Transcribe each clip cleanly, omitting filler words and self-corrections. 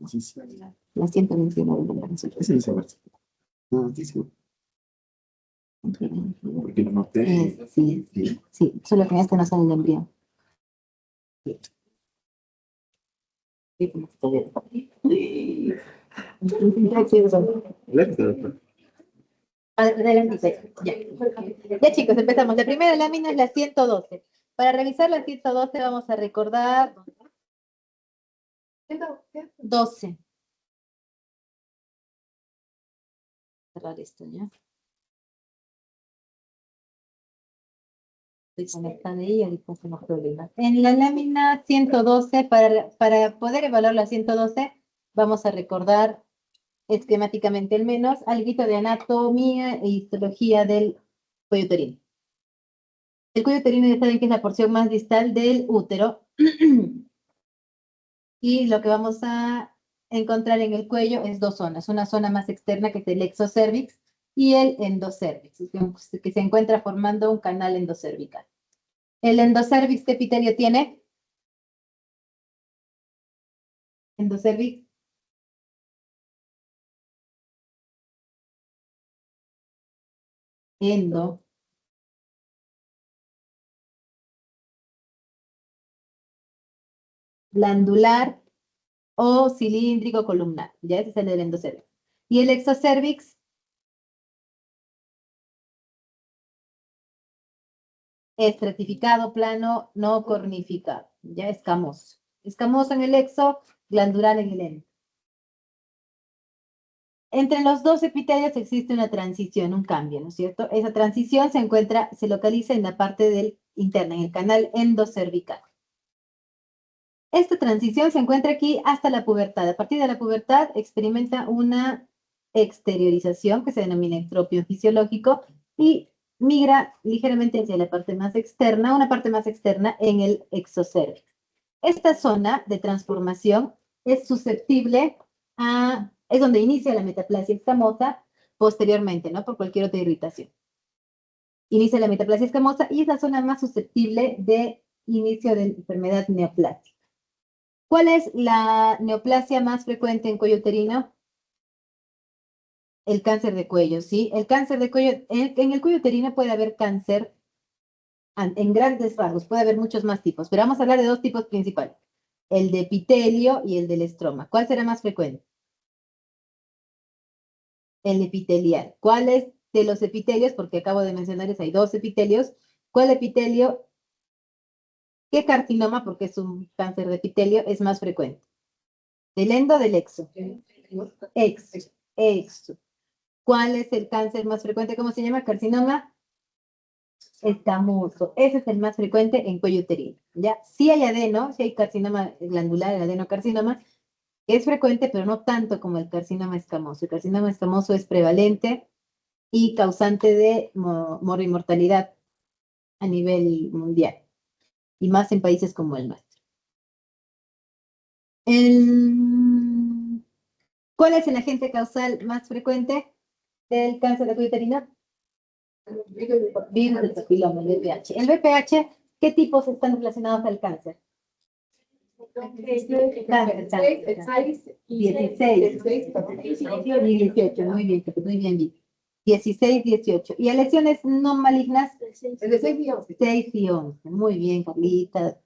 Sí, sí. La 129. Ese no se va. No, sí, sí. Porque lo noté. Sí, solo que en este no sale el embrión. Sí. Adelante, ya chicos, empezamos. La primera lámina es la 112. Para revisar la 112 vamos a recordar 12. Cerrar esto ya. Estoy conectada ahí, ahorita hacemos problemas. En la lámina 112, para poder evaluar la 112, vamos a recordar esquemáticamente al menos algo de anatomía e histología del cuello uterino. El cuello uterino ya saben que es la porción más distal del útero. Y lo que vamos a encontrar en el cuello es dos zonas. Una zona más externa que es el exocervix y el endocervix, que se encuentra formando un canal endocervical. ¿El endocervix qué epitelio tiene? Endocervix. Endo. Glandular o cilíndrico columnar. Ya ese es el del endocervix. Y el exocervix estratificado, plano, no cornificado. Ya escamoso. Escamoso en el exo, glandular en el endo. Entre los dos epitelios existe una transición, un cambio, ¿no es cierto? Esa transición se localiza en la parte interna, en el canal endocervical. Esta transición se encuentra aquí hasta la pubertad. A partir de la pubertad experimenta una exteriorización que se denomina entropio fisiológico y migra ligeramente hacia la parte más externa, una parte más externa en el exocervix. Esta zona de transformación es susceptible es donde inicia la metaplasia escamosa posteriormente, ¿no? Por cualquier otra irritación. Inicia la metaplasia escamosa y es la zona más susceptible de inicio de enfermedad neoplásica. ¿Cuál es la neoplasia más frecuente en cuello uterino? El cáncer de cuello, ¿sí? El cáncer de cuello, en el cuello uterino puede haber cáncer en grandes rasgos, puede haber muchos más tipos, pero vamos a hablar de dos tipos principales, el de epitelio y el del estroma. ¿Cuál será más frecuente? El epitelial. ¿Cuáles de los epitelios? Porque acabo de mencionarles, hay dos epitelios. ¿Cuál epitelio? ¿Qué carcinoma? Porque es un cáncer de epitelio, es más frecuente. ¿Del endo o del exo? Exo. ¿Cuál es el cáncer más frecuente? ¿Cómo se llama? Carcinoma escamoso. Ese es el más frecuente en cuello uterino. ¿Ya? Sí hay adeno, sí hay carcinoma glandular, el adenocarcinoma, que es frecuente, pero no tanto como el carcinoma escamoso. El carcinoma escamoso es prevalente y causante de mortalidad a nivel mundial, y más en países como el nuestro. ¿Cuál es el agente causal más frecuente del cáncer de cuello uterino? Virus del papiloma, el VPH. El VPH, ¿qué tipos están relacionados al cáncer? Cáncer. 16 y 18, muy bien. 16, 18. ¿Y a lesiones no malignas? 6 y 11. Muy bien, Carlita.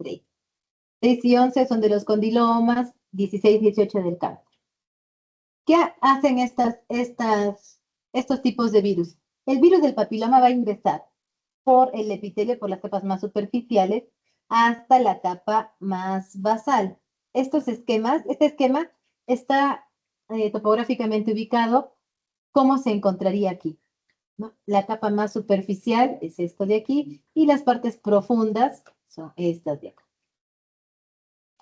6 y 11 son de los condilomas, 16, 18 del cáncer. ¿Qué hacen estos tipos de virus? El virus del papiloma va a ingresar por el epitelio, por las capas más superficiales, hasta la capa más basal. Este esquema está topográficamente ubicado. ¿Cómo se encontraría aquí? ¿No? La capa más superficial es esto de aquí y las partes profundas son estas de acá.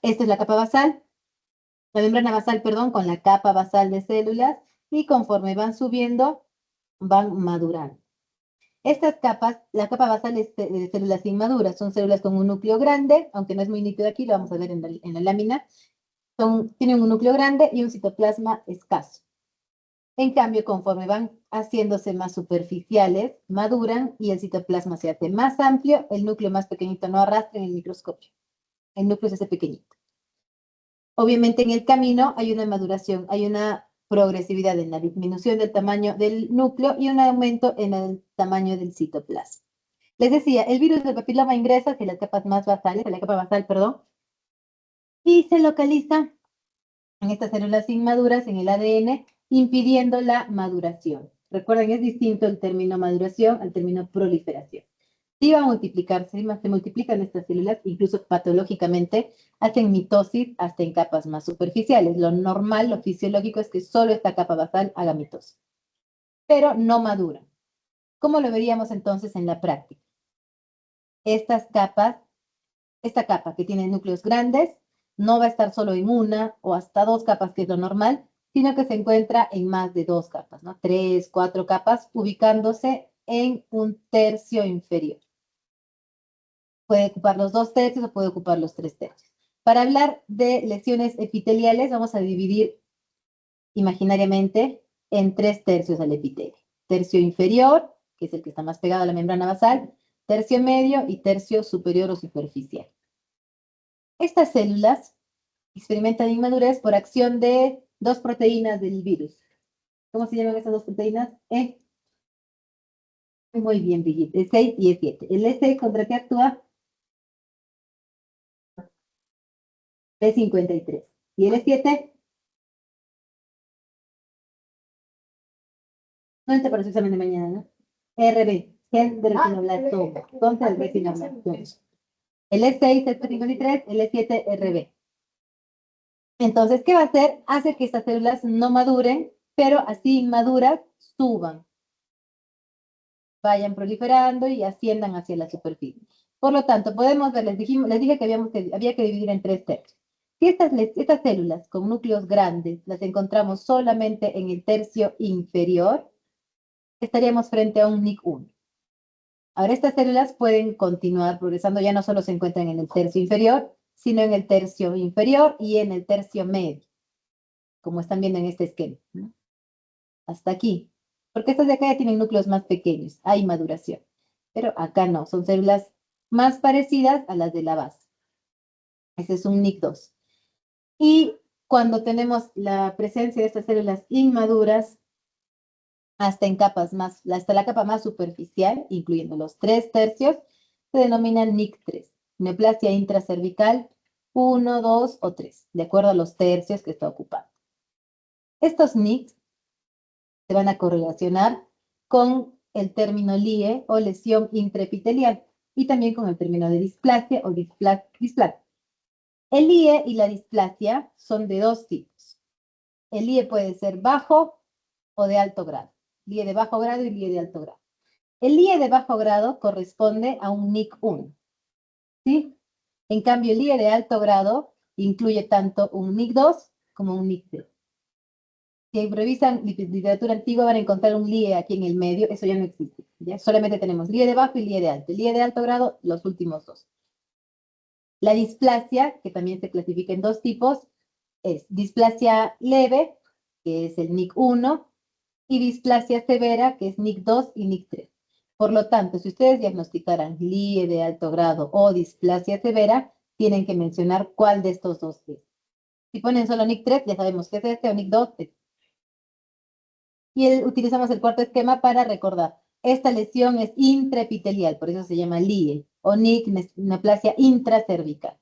Esta es la capa basal, la membrana basal, perdón, con la capa basal de células y conforme van subiendo, van madurando. Estas capas, la capa basal es de células inmaduras, son células con un núcleo grande, aunque no es muy nítido aquí, lo vamos a ver en la lámina, tienen un núcleo grande y un citoplasma escaso. En cambio, conforme van haciéndose más superficiales, maduran y el citoplasma se hace más amplio, el núcleo más pequeñito no arrastra en el microscopio. El núcleo se hace pequeñito. Obviamente en el camino hay una maduración, hay una progresividad en la disminución del tamaño del núcleo y un aumento en el tamaño del citoplasma. Les decía, el virus del papiloma ingresa hacia las capas más basales, a la capa basal, perdón, y se localiza en estas células inmaduras en el ADN, impidiendo la maduración. Recuerden, es distinto el término maduración al término proliferación. Si va a multiplicarse, se multiplican estas células, incluso patológicamente, hacen mitosis hasta en capas más superficiales. Lo normal, lo fisiológico es que solo esta capa basal haga mitosis, pero no madura. ¿Cómo lo veríamos entonces en la práctica? Estas capas, esta capa que tiene núcleos grandes, no va a estar solo en una o hasta dos capas, que es lo normal, sino que se encuentra en más de dos capas, ¿no? 3, 4 capas, ubicándose en un tercio inferior. Puede ocupar los 2 tercios o puede ocupar los 3 tercios. Para hablar de lesiones epiteliales, vamos a dividir imaginariamente en 3 tercios al epitelio. Tercio inferior, que es el que está más pegado a la membrana basal, tercio medio y tercio superior o superficial. Estas células experimentan inmadurez por acción de dos proteínas del virus. ¿Cómo se llaman esas dos proteínas? Muy bien, Brigitte. E6 y E7. El E6 contra qué actúa? P53. ¿Y el E7? No está para su examen de mañana, ¿no? RB, gen de retinoblastoma. Entonces, el retinoblastoma. El E6 es P53, el E7 RB. Entonces, ¿qué va a hacer? Hace que estas células no maduren, pero así inmaduras suban, vayan proliferando y asciendan hacia la superficie. Por lo tanto, podemos ver, les dije que había que dividir en 3 tercios. Si estas células con núcleos grandes las encontramos solamente en el tercio inferior, estaríamos frente a un NIC1. Ahora, estas células pueden continuar progresando, ya no solo se encuentran en el tercio inferior, sino en el tercio inferior y en el tercio medio, como están viendo en este esquema, ¿no? Hasta aquí. Porque estas de acá ya tienen núcleos más pequeños, hay maduración. Pero acá no, son células más parecidas a las de la base. Ese es un NIC2. Y cuando tenemos la presencia de estas células inmaduras, hasta la capa más superficial, incluyendo los 3 tercios, se denomina NIC3, neoplasia intracervical 1, 2 o 3, de acuerdo a los tercios que está ocupando. Estos NICs se van a correlacionar con el término LIE o lesión intraepitelial y también con el término de displasia o displasia. El LIE y la displasia son de dos tipos. El LIE puede ser bajo o de alto grado. LIE de bajo grado y LIE de alto grado. El LIE de bajo grado corresponde a un NIC1, ¿sí? En cambio, el LIE de alto grado incluye tanto un NIC2 como un NIC3. Si revisan literatura antigua van a encontrar un LIE aquí en el medio, eso ya no existe, ¿ya? Solamente tenemos LIE de bajo y LIE de alto. El LIE de alto grado, los últimos dos. La displasia, que también se clasifica en dos tipos, es displasia leve, que es el NIC1, y displasia severa, que es NIC2 y NIC3. Por lo tanto, si ustedes diagnosticaran LIE de alto grado o displasia severa, tienen que mencionar cuál de estos dos es. Si ponen solo NIC3, ya sabemos que es este, o NIC2 es. Y utilizamos el cuarto esquema para recordar. Esta lesión es intraepitelial, por eso se llama LIE, o NIC, neoplasia intracervical,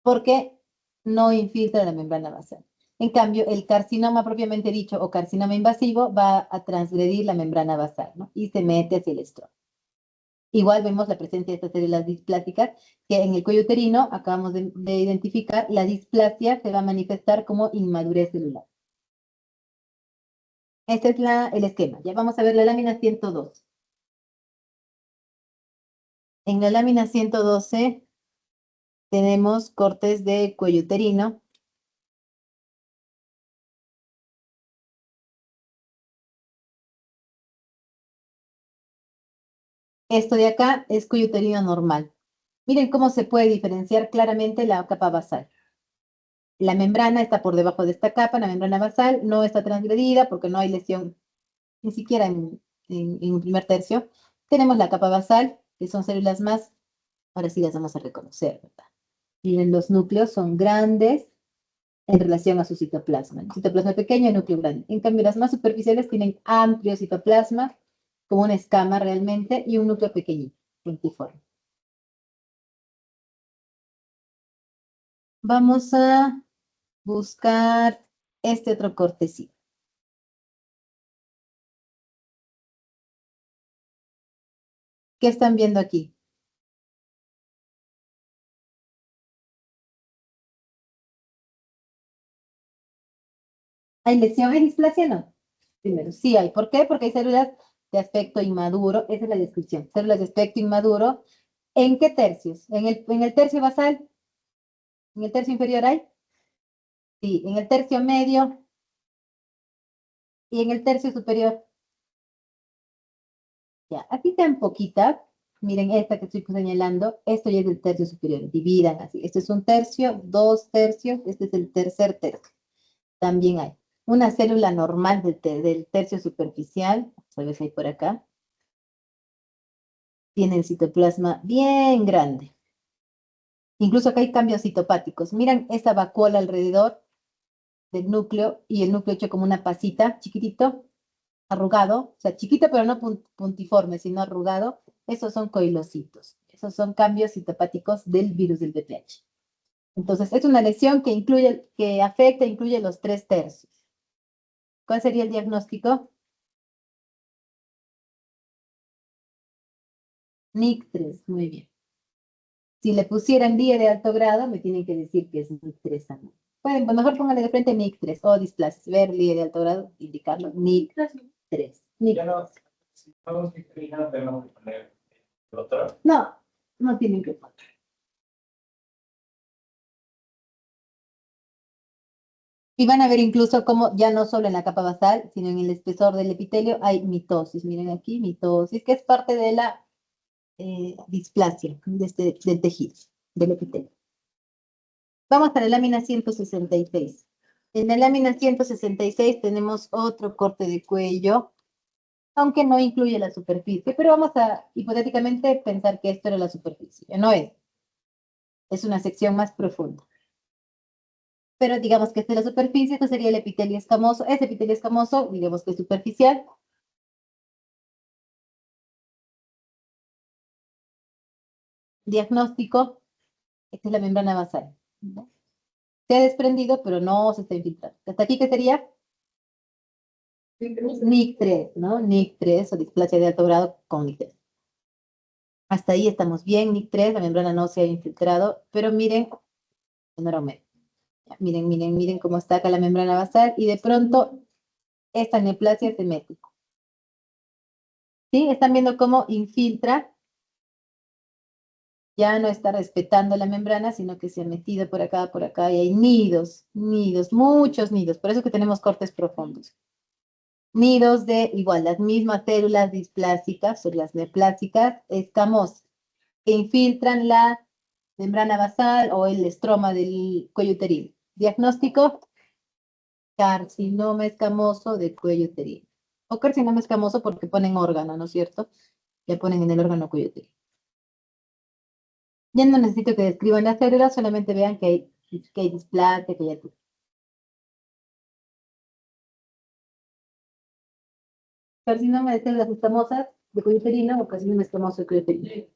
porque no infiltra la membrana basal. En cambio, el carcinoma propiamente dicho o carcinoma invasivo va a transgredir la membrana basal, ¿no? Y se mete hacia el estrógeno. Igual vemos la presencia de estas células displásicas que en el cuello uterino acabamos de identificar. La displasia se va a manifestar como inmadurez celular. Este es el esquema. Ya vamos a ver la lámina 102. En la lámina 112 tenemos cortes de cuello uterino. Esto de acá es cuello uterino normal. Miren cómo se puede diferenciar claramente la capa basal. La membrana está por debajo de esta capa, la membrana basal no está transgredida porque no hay lesión, ni siquiera en un primer tercio. Tenemos la capa basal, que son células más, ahora sí las vamos a reconocer, ¿verdad? Miren, los núcleos son grandes en relación a su citoplasma. El citoplasma pequeño, el núcleo grande. En cambio, las más superficiales tienen amplio citoplasma, como una escama realmente, y un núcleo pequeñito, puntiforme. Vamos a buscar este otro cortecito. ¿Qué están viendo aquí? ¿Hay lesión en displasia? No. Primero, sí hay. ¿Por qué? Porque hay células de aspecto inmaduro. Esa es la descripción. Células de aspecto inmaduro. ¿En qué tercios? ¿En el tercio basal? ¿En el tercio inferior hay? Sí. ¿En el tercio medio? ¿Y en el tercio superior? Ya. Aquí están poquitas. Miren esta que estoy señalando. Esto ya es del tercio superior. Dividan así. Este es un tercio, 2 tercios. Este es el tercer tercio. También hay una célula normal del tercio superficial. A ver si hay por acá. Tiene el citoplasma bien grande. Incluso acá hay cambios citopáticos. Miran esa vacuola alrededor del núcleo y el núcleo hecho como una pasita, chiquitito, arrugado, o sea, chiquito pero no puntiforme, sino arrugado. Esos son coilocitos. Esos son cambios citopáticos del virus del VPH. Entonces, es una lesión que afecta, incluye los 3 tercios. ¿Cuál sería el diagnóstico? NIC3, muy bien. Si le pusieran día de alto grado, me tienen que decir que es NIC3 también. Pueden, pues mejor póngale de frente NIC3 o displasia. Ver día de alto grado, indicarlo NIC3. Ya no, si vamos a no tenemos que poner el otro. No, no tienen que poner. Y van a ver incluso cómo ya no solo en la capa basal, sino en el espesor del epitelio hay mitosis. Miren aquí, mitosis, que es parte de la displasia del tejido, del epitelio. Vamos a la lámina 166. En la lámina 166 tenemos otro corte de cuello, aunque no incluye la superficie, pero vamos a hipotéticamente pensar que esto era la superficie. No es. Es una sección más profunda. Pero digamos que esta es la superficie, esto sería el epitelio escamoso. Ese epitelio escamoso, digamos que es superficial. Diagnóstico, esta es la membrana basal. ¿No? Se ha desprendido, pero no se está infiltrando. ¿Hasta aquí qué sería? NIC3, ¿no? NIC3 o displasia de alto grado con NIC3. Hasta ahí estamos bien, NIC3, la membrana no se ha infiltrado, pero miren, no era medio. Miren, miren, miren cómo está acá la membrana basal y de pronto esta neoplasia se mete. ¿Sí? Están viendo cómo infiltra. Ya no está respetando la membrana, sino que se ha metido por acá, y hay nidos, nidos, muchos nidos. Por eso que tenemos cortes profundos. Nidos de igual, las mismas células displásicas, o las neoplásicas, escamosas, que infiltran la membrana basal o el estroma del cuello uterino. Diagnóstico, carcinoma escamoso del cuello uterino. O carcinoma escamoso porque ponen órgano, ¿no es cierto? Ya ponen en el órgano cuello uterino. Ya no necesito que describan las células, solamente vean que hay displasia, que hay altura. Carcinoma de células escamosas de cuello uterino o carcinoma escamoso de cuello uterino.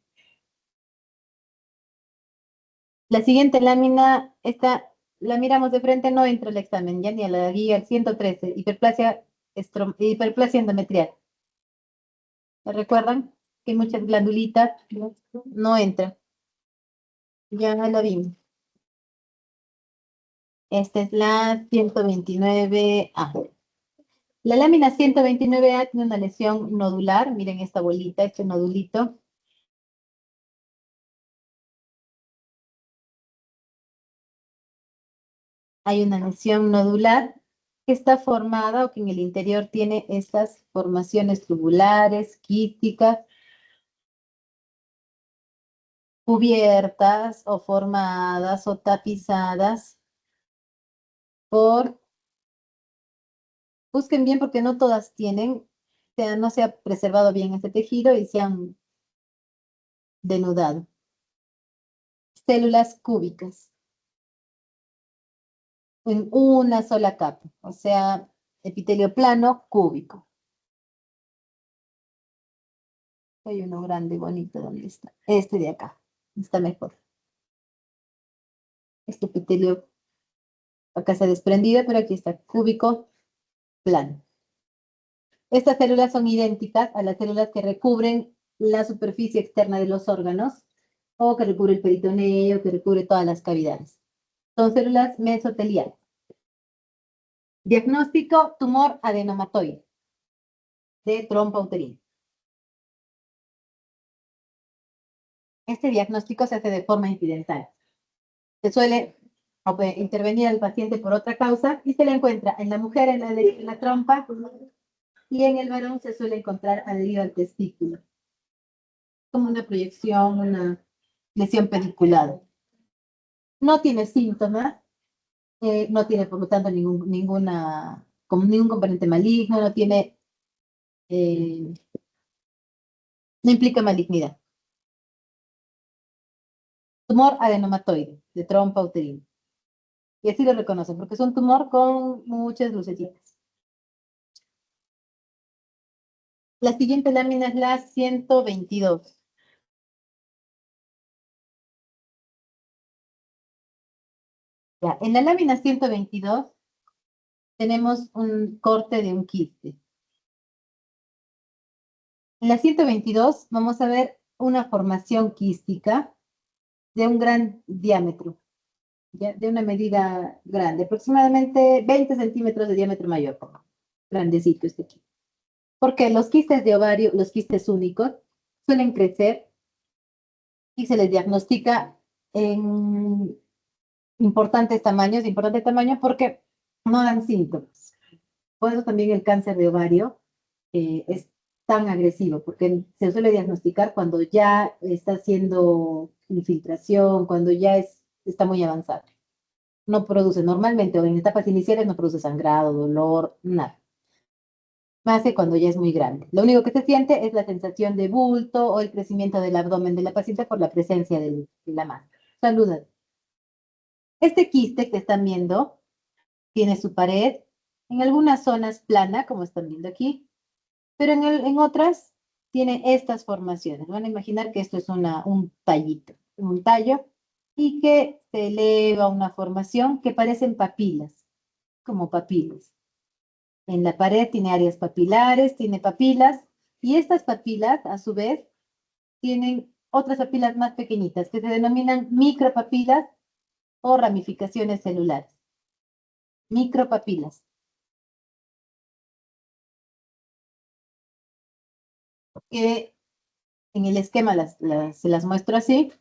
La siguiente lámina, esta la miramos de frente, no entra el examen, ya ni a la guía 113, hiperplasia endometrial. ¿Me recuerdan? Que hay muchas glandulitas, no entra. Ya la vimos. Esta es la 129A. La lámina 129A tiene una lesión nodular. Miren esta bolita, este nodulito. Hay una lesión nodular que está formada o que en el interior tiene estas formaciones tubulares, quísticas, cubiertas o formadas o tapizadas por, busquen bien porque no todas tienen, no se ha preservado bien este tejido y se han denudado. células cúbicas en una sola capa, o sea, epitelio plano cúbico. Hay uno grande, bonito, ¿dónde está? Este de acá, está mejor. Este epitelio acá se ha desprendido, pero aquí está cúbico plano. Estas células son idénticas a las células que recubren la superficie externa de los órganos, o que recubre el peritoneo, que recubre todas las cavidades. Son células mesoteliales. Diagnóstico: tumor adenomatoide de trompa uterina. Este diagnóstico se hace de forma incidental. Se suele intervenir al paciente por otra causa y se le encuentra en la mujer en la trompa, y en el varón se suele encontrar adherido al testículo, como una proyección, una lesión pediculada. No tiene síntomas, no tiene por lo tanto ningún componente maligno, no implica malignidad. Tumor adenomatoide de trompa uterina. Y así lo reconocen, porque es un tumor con muchas lucecitas. La siguiente lámina es la 122. Ya, en la lámina 122 tenemos un corte de un quiste. En la 122 vamos a ver una formación quística de un gran diámetro, ¿ya? De una medida grande, aproximadamente 20 centímetros de diámetro mayor. Grandecito este quiste. Porque los quistes de ovario, los quistes únicos, suelen crecer y se les diagnostica en importante tamaño porque no dan síntomas. Por eso también el cáncer de ovario es tan agresivo, porque se suele diagnosticar cuando ya está haciendo infiltración, cuando ya está muy avanzado. No produce normalmente, o en etapas iniciales, no produce sangrado, dolor, nada. Más que cuando ya es muy grande. Lo único que se siente es la sensación de bulto o el crecimiento del abdomen de la paciente por la presencia de la masa. Saluda. Este quiste que están viendo tiene su pared, en algunas zonas plana, como están viendo aquí, pero en otras tiene estas formaciones. Van a imaginar que esto es un tallito, un tallo, y que se eleva una formación que parecen papilas, como papilas. En la pared tiene áreas papilares, tiene papilas, y estas papilas, a su vez, tienen otras papilas más pequeñitas, que se denominan micropapilas o ramificaciones celulares. Micropapilas. Que en el esquema se las muestro así,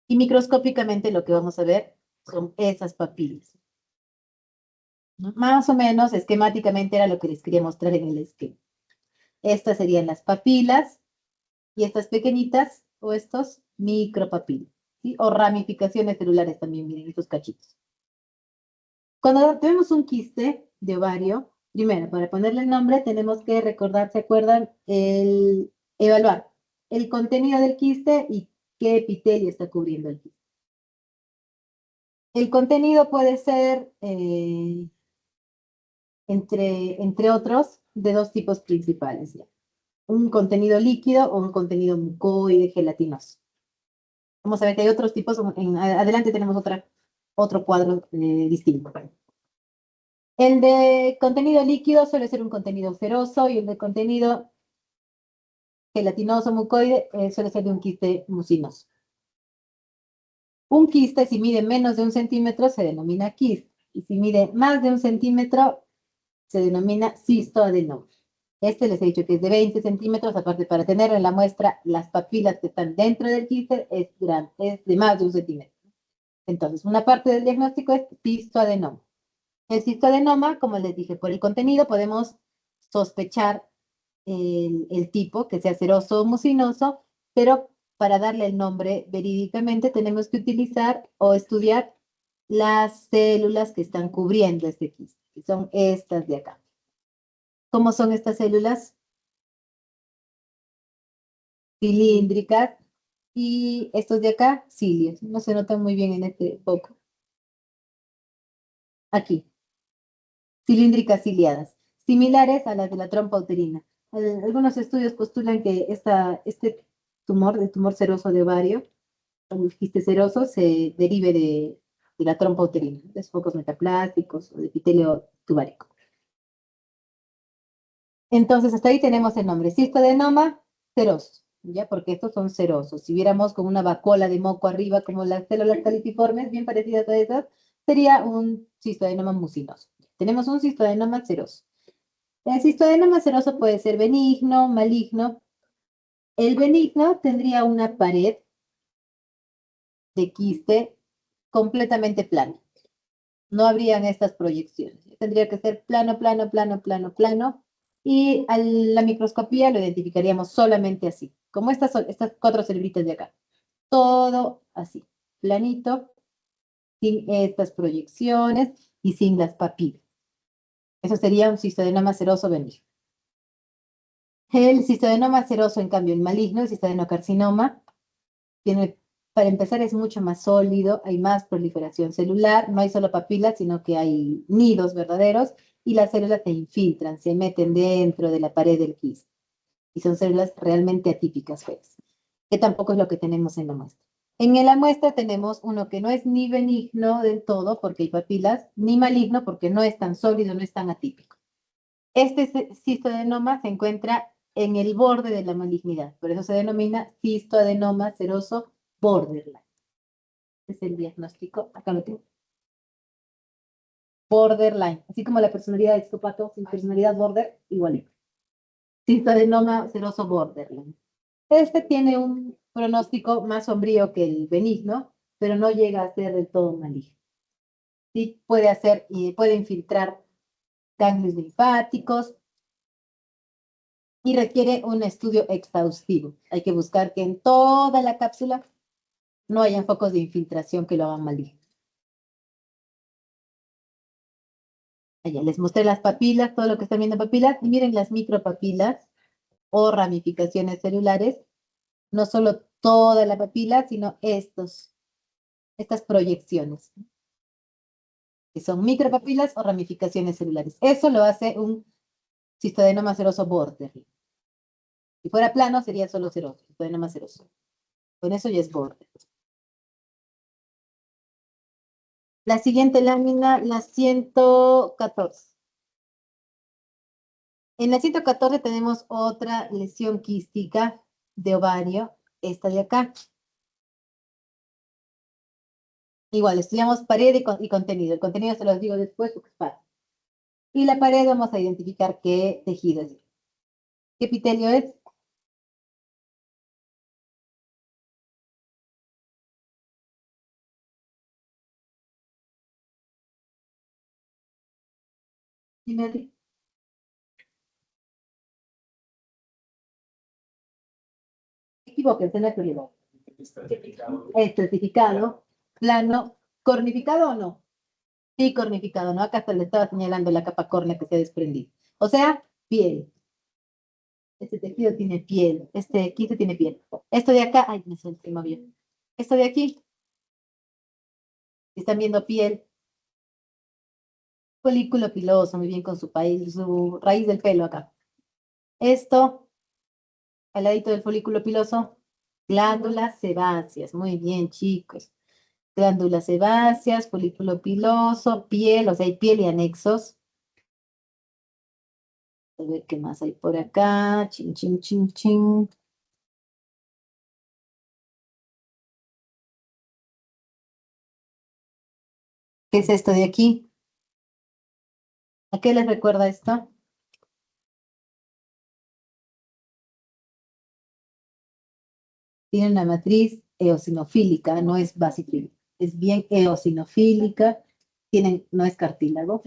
y microscópicamente lo que vamos a ver son esas papilas. Más o menos esquemáticamente era lo que les quería mostrar en el esquema. Estas serían las papilas y estas pequeñitas o estos micropapilas, ¿sí? O ramificaciones celulares también, miren estos cachitos. Cuando tenemos un quiste de ovario, primero, para ponerle el nombre, tenemos que recordar, ¿se acuerdan? Evaluar el contenido del quiste y qué epitelio está cubriendo el quiste. El contenido puede ser, entre otros, de dos tipos principales, ¿ya? Un contenido líquido o un contenido mucoide gelatinoso. Vamos a ver que hay otros tipos, adelante tenemos otro cuadro distinto. El de contenido líquido suele ser un contenido ceroso, y el de contenido gelatinoso mucoide suele ser de un quiste mucinoso. Un quiste, si mide menos de 1 centímetro, se denomina quiste, y si mide más de 1 centímetro, se denomina cistoadenoma. Este les he dicho que es de 20 centímetros, aparte para tener en la muestra las papilas que están dentro del quiste es de más de 1 centímetro. Entonces, una parte del diagnóstico es cistoadenoma. El cistoadenoma, como les dije, por el contenido podemos sospechar el tipo, que sea ceroso o mucinoso, pero para darle el nombre verídicamente tenemos que utilizar o estudiar las células que están cubriendo este quiste, que son estas de acá. ¿Cómo son estas células? Cilíndricas, Y estos de acá, cilios. No se notan muy bien en este foco. Aquí, cilíndricas ciliadas, similares a las de la trompa uterina. Algunos estudios postulan que este tumor, el tumor seroso de ovario, el quiste seroso, se derive de la trompa uterina, de focos metaplásticos o de epitelio tubárico. Entonces, hasta ahí tenemos el nombre, cistoadenoma seroso, ¿ya? Porque estos son serosos. Si viéramos con una vacuola de moco arriba, como las células caliciformes, bien parecidas a esas, sería un cistoadenoma mucinoso. Tenemos un cistoadenoma seroso. El cistoadenoma seroso puede ser benigno, maligno. El benigno tendría una pared de quiste completamente plana. No habrían estas proyecciones. Tendría que ser plano, plano, plano, plano, plano. Y a la microscopía lo identificaríamos solamente así, como estas 4 celulitas de acá. Todo así, planito, sin estas proyecciones y sin las papilas. Eso sería un cistoadenoma seroso benigno. El cistoadenoma seroso, en cambio, el maligno, el cistadenocarcinoma, tiene, para empezar, es mucho más sólido, hay más proliferación celular, no hay solo papilas, sino que hay nidos verdaderos y las células se infiltran, se meten dentro de la pared del quiste. Y son células realmente atípicas, feas, que tampoco es lo que tenemos en la muestra. En la muestra tenemos uno que no es ni benigno del todo, porque hay papilas, ni maligno, porque no es tan sólido, no es tan atípico. Este cistoadenoma se encuentra en el borde de la malignidad, por eso se denomina cistoadenoma seroso borderline. Este es el diagnóstico, acá lo tengo. Borderline, así como la personalidad de psicópata, sin personalidad border, igualito. Cistoadenoma seroso borderline. Este tiene un pronóstico más sombrío que el benigno, pero no llega a ser del todo maligno. Sí puede hacer y puede infiltrar ganglios linfáticos, y requiere un estudio exhaustivo. Hay que buscar que en toda la cápsula no hayan focos de infiltración que lo hagan maligno. Allá les mostré las papilas, todo lo que están viendo papilas, y miren las micropapilas o ramificaciones celulares, no solo toda la papila, sino estas proyecciones, que son micropapilas o ramificaciones celulares. Eso lo hace un cistoadenoma seroso border. Si fuera plano, sería solo seroso, cistoadenoma seroso. Con eso ya es border. La siguiente lámina, la 114. En la 114 tenemos otra lesión quística de ovario, esta de acá. Igual, estudiamos pared y contenido. El contenido se los digo después porque es fácil. Y la pared vamos a identificar qué tejido es. ¿Qué epitelio es? Dime, Adri. Equivóquense, no hay problema. Estratificado, plano, cornificado o no. Sí, cornificado, ¿no? Acá se le estaba señalando la capa córnea que se ha desprendido. O sea, piel. Este tejido tiene piel. Este quiste tiene piel. Esto de acá, ay, se me movió. Esto de aquí, están viendo piel. Folículo piloso, muy bien con su raíz del pelo acá. Esto, al ladito del folículo piloso, glándulas sebáceas. Muy bien, chicos. Glándulas sebáceas, folículo piloso, piel, o sea, hay piel y anexos. A ver qué más hay por acá. Chin, chin, chin, chin. ¿Qué es esto de aquí? ¿A qué les recuerda esto? Tiene una matriz eosinofílica, no es basifílica. Es bien eosinofílica, no es cartílago.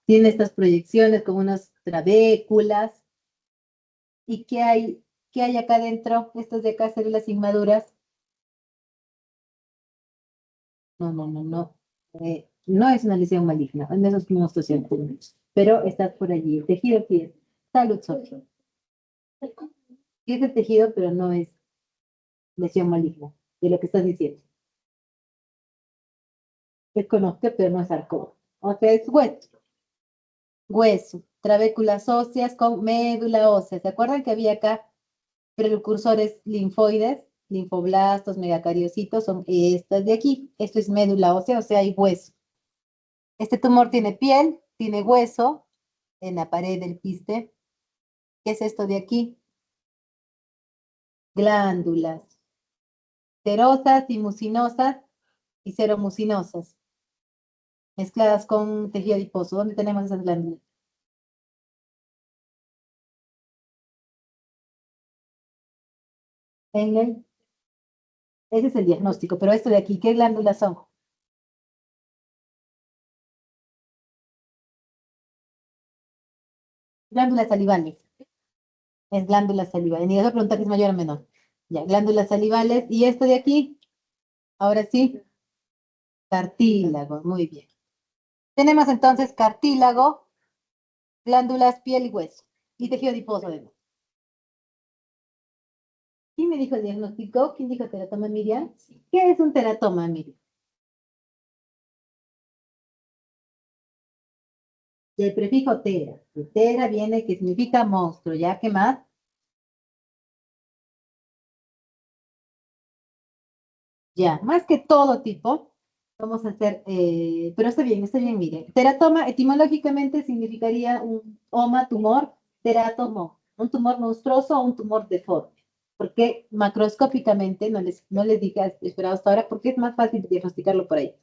Tiene estas proyecciones como unas trabéculas. ¿Y qué hay acá adentro? Estos de acá, células inmaduras. No, no, no, no. No es una lesión maligna, en esos mismos pacientes. Pero estás por allí. El tejido sí es salud social. Sí es el tejido, pero no es. lesión maligna, de lo que estás diciendo. Es conozco, pero no es sarcoma. O sea, es hueso. Hueso, trabéculas óseas con médula ósea. ¿Se acuerdan que había acá precursores linfoides? Linfoblastos, megacariocitos, son estas de aquí. Esto es médula ósea, o sea, hay hueso. Este tumor tiene piel, tiene hueso en la pared del quiste. ¿Qué es esto de aquí? Glándulas serosas y mucinosas y seromucinosas, mezcladas con tejido adiposo. ¿Dónde tenemos esas glándulas? Ese es el diagnóstico, pero esto de aquí, ¿qué glándulas son? Glándulas salivales. Es glándulas salivales. Ni vas a preguntar si es mayor o menor. Ya, glándulas salivales. Y esto de aquí, ahora sí, cartílago. Muy bien. Tenemos entonces cartílago, glándulas, piel y hueso. Y tejido adiposo además. ¿Quién me dijo el diagnóstico? ¿Quién dijo teratoma, Miriam? ¿Qué es un teratoma, Miriam? Del prefijo tera. De tera viene que significa monstruo. ¿Ya qué más? Ya, más que todo tipo, vamos a hacer, pero está bien, mire. Teratoma etimológicamente significaría un oma, tumor, teratomo, un tumor monstruoso o un tumor deforme. Porque macroscópicamente, no les dije, esperado hasta ahora, porque es más fácil diagnosticarlo por ahí.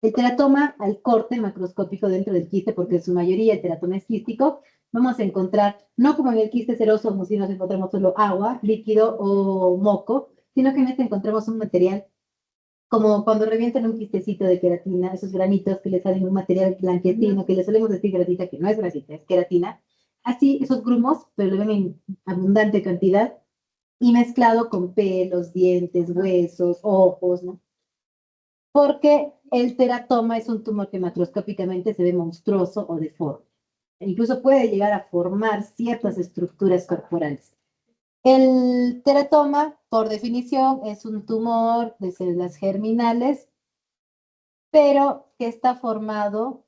El teratoma al corte macroscópico dentro del quiste, porque en su mayoría el teratoma es quístico, vamos a encontrar, no como en el quiste seroso, como si nos encontramos solo agua, líquido o moco, sino que en este encontramos un material como cuando revientan un quistecito de queratina, esos granitos que le salen un material blanquecino, que le solemos decir gratita, que no es gratita, es queratina. Así, esos grumos, pero lo ven en abundante cantidad, y mezclado con pelos, dientes, huesos, ojos, ¿no? Porque el teratoma es un tumor que macroscópicamente se ve monstruoso o deforme. E incluso puede llegar a formar ciertas estructuras corporales. El teratoma, por definición, es un tumor de células germinales, pero que está formado,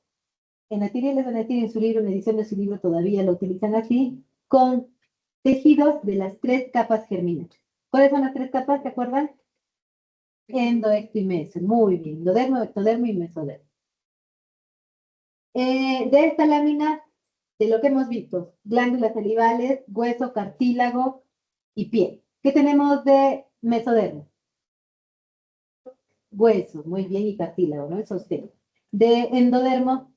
en Atiri les van a decir en su libro, en la edición de su libro todavía lo utilizan así, con tejidos de las 3 capas germinales. ¿Cuáles son las 3 capas? ¿Se acuerdan? Endo, ecto y meso. Muy bien. Endodermo, ectodermo y mesodermo. De esta lámina, de lo que hemos visto, glándulas salivales, hueso, cartílago y piel. ¿Qué tenemos de mesodermo? Hueso, muy bien, y cartílago, ¿no? El sostén. De endodermo,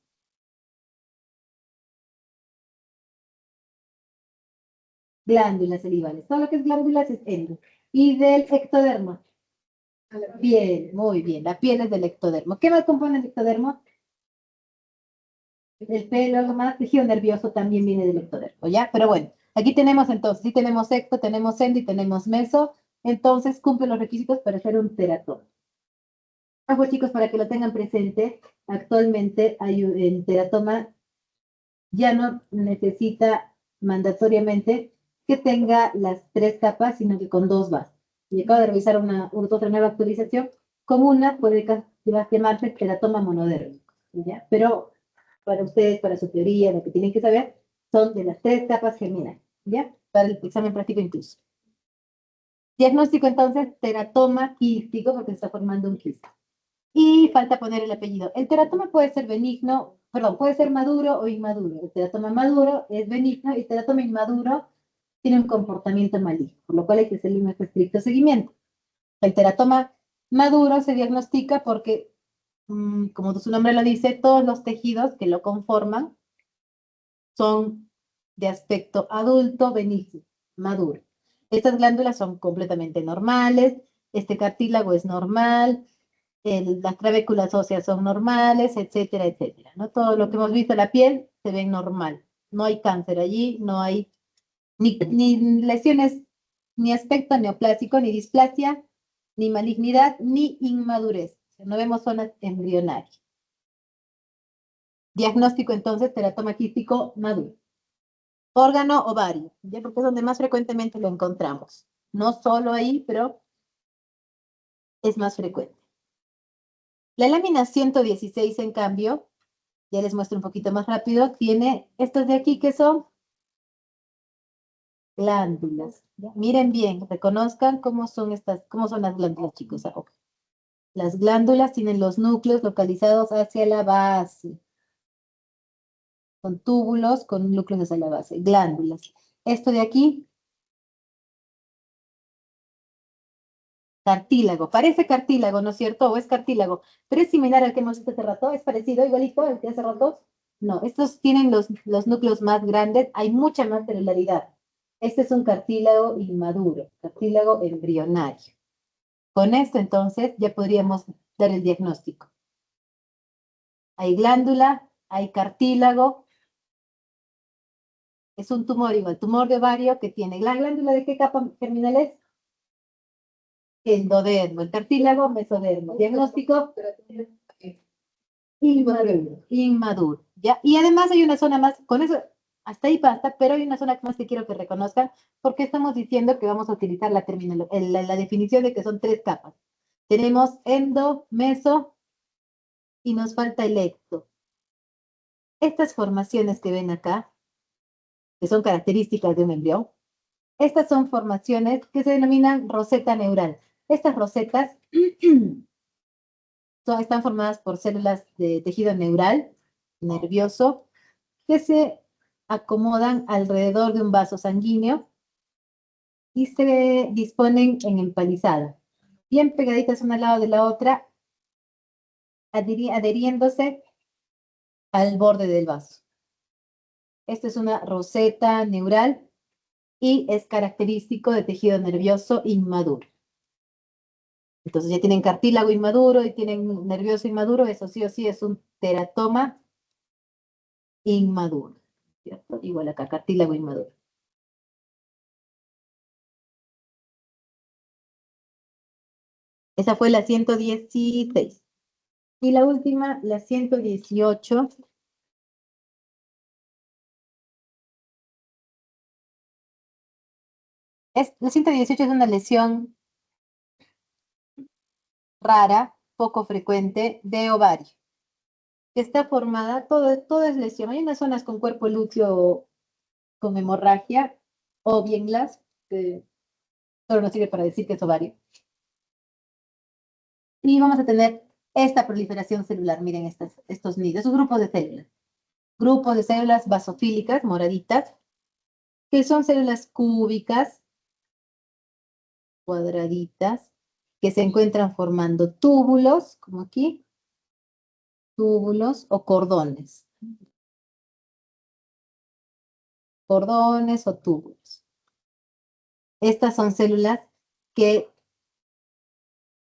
glándulas salivales. Todo lo que es glándulas es endo. Y del ectodermo, piel, muy bien. La piel es del ectodermo. ¿Qué más compone el ectodermo? El pelo, algo más, tejido nervioso también viene del ectodermo, ¿ya? Pero bueno, aquí tenemos entonces, sí tenemos ecto, tenemos endo y tenemos meso, entonces cumple los requisitos para ser un teratoma. Pues chicos, para que lo tengan presente, actualmente hay el teratoma ya no necesita mandatoriamente que tenga las 3 capas, sino que con 2 bases. Y acabo de revisar otra nueva actualización, con una puede llamarse teratoma monodérmico, ¿ya? Pero para ustedes, para su teoría, lo que tienen que saber, son de las 3 capas germinales, ¿ya? Para el examen práctico incluso. Diagnóstico entonces, teratoma quístico, porque se está formando un quiste. Y falta poner el apellido. El teratoma puede ser benigno, perdón, puede ser maduro o inmaduro. El teratoma maduro es benigno y el teratoma inmaduro tiene un comportamiento maligno, por lo cual hay que hacerle un estricto seguimiento. El teratoma maduro se diagnostica porque, como su nombre lo dice, todos los tejidos que lo conforman son de aspecto adulto, benigno, maduro. Estas glándulas son completamente normales, este cartílago es normal, las trabéculas óseas son normales, etcétera, etcétera, ¿no? Todo lo que hemos visto en la piel se ve normal. No hay cáncer allí, no hay ni lesiones, ni aspecto neoplásico, ni displasia, ni malignidad, ni inmadurez. O sea, no vemos zonas embrionarias. Diagnóstico entonces, teratoma quístico maduro. Órgano ovario, ¿ya? Porque es donde más frecuentemente lo encontramos. No solo ahí, pero es más frecuente. La lámina 116, en cambio, ya les muestro un poquito más rápido, tiene estos de aquí que son glándulas. ¿Ya? Miren bien, reconozcan cómo son las glándulas, chicos. Ahora. Las glándulas tienen los núcleos localizados hacia la base. Son túbulos con núcleos hacia la base, glándulas. Esto de aquí, cartílago. Parece cartílago, ¿no es cierto? O es cartílago, pero es similar al que hemos visto hace rato. ¿Es parecido, igualito al que hace rato? No, estos tienen los núcleos más grandes. Hay mucha más celularidad. Este es un cartílago inmaduro, cartílago embrionario. Con esto, entonces, ya podríamos dar el diagnóstico. Hay glándula, hay cartílago. Es un tumor igual, tumor de ovario que tiene. ¿La glándula de qué capa germinal es? Endodermo, el cartílago, mesodermo. Diagnóstico, inmaduro. Inmaduro, ¿ya? Y además hay una zona más, con eso, hasta ahí basta, pero hay una zona más que quiero que reconozcan, porque estamos diciendo que vamos a utilizar la definición de que son 3 capas. Tenemos endo, meso, y nos falta el ecto. Estas formaciones que ven acá, que son características de un embrión, estas son formaciones que se denominan roseta neural. Estas rosetas están formadas por células de tejido neural, nervioso, que se acomodan alrededor de un vaso sanguíneo y se disponen en empalizada, bien pegaditas una al lado de la otra, adheriéndose al borde del vaso. Esta es una roseta neural y es característico de tejido nervioso inmaduro. Entonces ya tienen cartílago inmaduro y tienen nervioso inmaduro, eso sí o sí es un teratoma inmaduro, ¿cierto? Igual acá, cartílago inmaduro. Esa fue la 116. Y la última, la 118. La 118 es una lesión rara, poco frecuente, de ovario, que está formada, todo es lesión. Hay unas zonas con cuerpo lúteo con hemorragia, o bien que solo nos sirve para decir que es ovario. Y vamos a tener esta proliferación celular, miren estos nidos, esos grupos de células. Grupos de células basofílicas, moraditas, que son células cúbicas, cuadraditas, que se encuentran formando túbulos, como aquí, túbulos o cordones. Cordones o túbulos. Estas son células que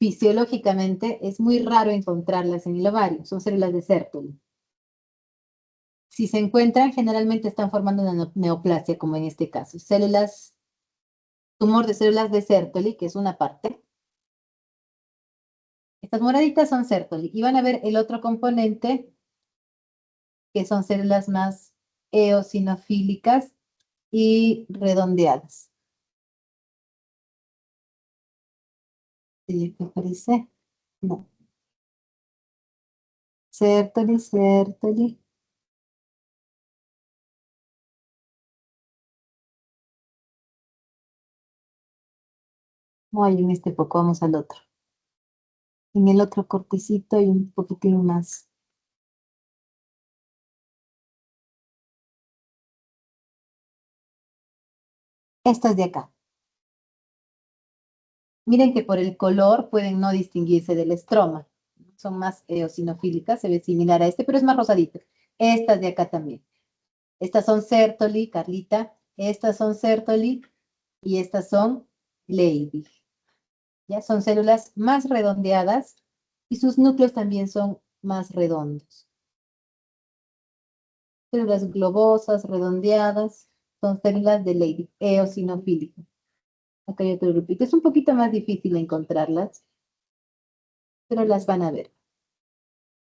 fisiológicamente es muy raro encontrarlas en el ovario. Son células de Sertoli. Si se encuentran, generalmente están formando una neoplasia, como en este caso. Tumor de células de Sertoli, que es una parte. Estas moraditas son Sertoli. Y van a ver el otro componente, que son células más eosinofílicas y redondeadas. ¿Sí te parece? No. Sertoli, Sertoli. No hay en este poco, vamos al otro. En el otro cortecito hay un poquitín más. Estas de acá. Miren que por el color pueden no distinguirse del estroma. Son más eosinofílicas, se ve similar a este, pero es más rosadito. Estas de acá también. Estas son Sertoli, Carlita. Estas son Sertoli y estas son Leydig. Ya son células más redondeadas y sus núcleos también son más redondos. Células globosas, redondeadas, son células de Leydig, eosinofílicas. Acá hay otro grupito. Es un poquito más difícil encontrarlas, pero las van a ver.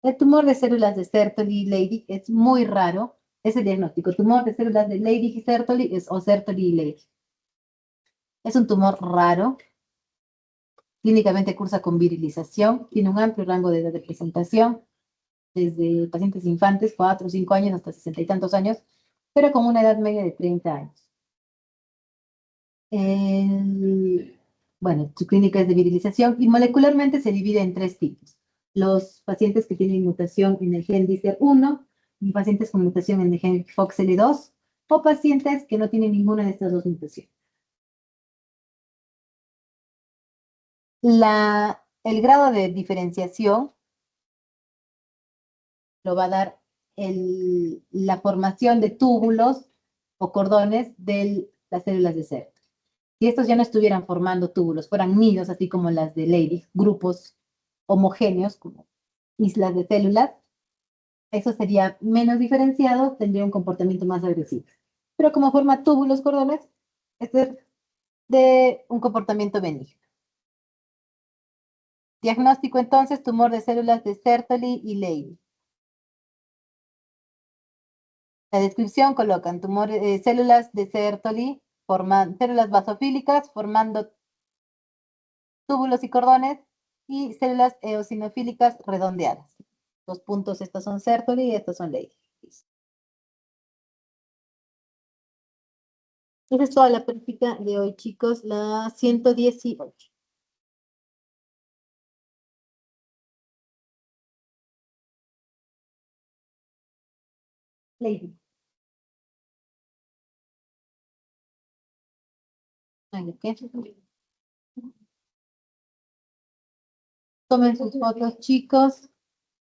El tumor de células de Sertoli y Leydig es muy raro. Es el diagnóstico. Tumor de células de Leydig y Sertoli o Sertoli y Leydig. Es un tumor raro. Clínicamente cursa con virilización, tiene un amplio rango de edad de presentación, desde pacientes infantes, 4 o 5 años, hasta 60 y tantos años, pero con una edad media de 30 años. Bueno, su clínica es de virilización y molecularmente se divide en 3 tipos. Los pacientes que tienen mutación en el gen DICER1, y pacientes con mutación en el gen FOXL2, o pacientes que no tienen ninguna de estas 2 mutaciones. El grado de diferenciación lo va a dar la formación de túbulos o cordones de las células de CERT. Si estos ya no estuvieran formando túbulos, fueran nidos, así como las de Leydig, grupos homogéneos, como islas de células, eso sería menos diferenciado, tendría un comportamiento más agresivo. Pero como forma túbulos, cordones, este es de un comportamiento benigno. Diagnóstico entonces, tumor de células de Sertoli y Leydig. La descripción colocan células de Sertoli, células basofílicas formando túbulos y cordones, y células eosinofílicas redondeadas. Los puntos, estos son Sertoli y estos son Leydig. Esa es toda la práctica de hoy, chicos, la 118. Leydig. Tomen sus fotos, chicos.